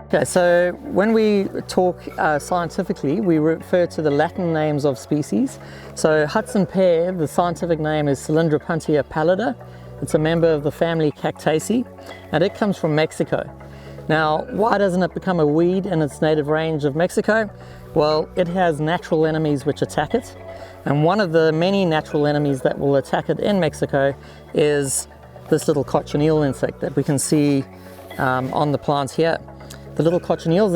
Okay, so when we talk scientifically, we refer to the Latin names of species. So Hudson pear, the scientific name is Cylindropuntia pallida. It's a member of the family Cactaceae, and it comes from Mexico. Now, why doesn't it become a weed in its native range of Mexico? Well, it has natural enemies which attack it, and one of the many natural enemies that will attack it in Mexico is this little cochineal insect that we can see on the plants here. The little cochineal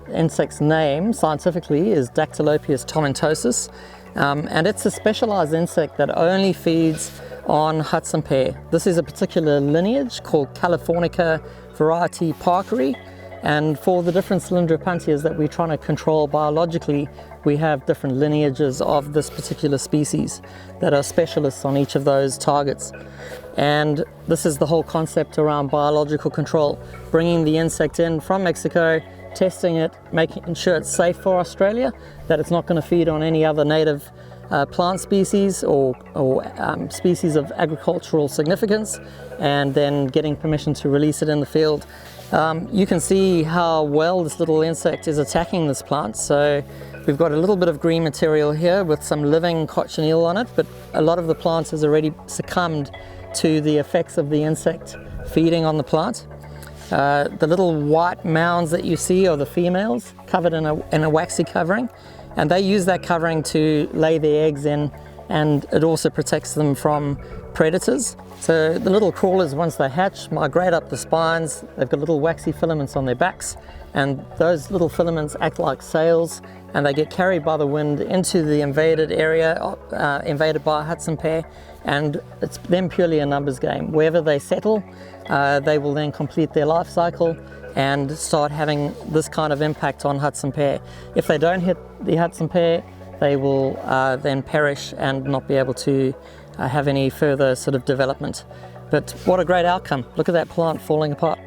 insect's name scientifically is Dactylopius tomentosus, and it's a specialized insect that only feeds on Hudson pear. This is a particular lineage called Californica variety parkeri, and for the different Cylindropuntias that we're trying to control biologically, we have different lineages of this particular species that are specialists on each of those targets. And this is the whole concept around biological control, bringing the insect in from Mexico, testing it, making sure it's safe for Australia, that it's not going to feed on any other native plant species or species of agricultural significance, and then getting permission to release it in the field. You can see how well this little insect is attacking this plant. So we've got a little bit of green material here with some living cochineal on it, but a lot of the plant has already succumbed to the effects of the insect feeding on the plant. The little white mounds that you see are the females covered in a waxy covering, and they use that covering to lay their eggs in, and it also protects them from predators. So the little crawlers, once they hatch, migrate up the spines. They've got little waxy filaments on their backs, and those little filaments act like sails, and they get carried by the wind into the invaded area, invaded by Hudson pear, and it's then purely a numbers game. Wherever they settle, they will then complete their life cycle and start having this kind of impact on Hudson pear. If they don't hit the Hudson pear, they will then perish and not be able to have any further sort of development. But what a great outcome. Look at that plant falling apart.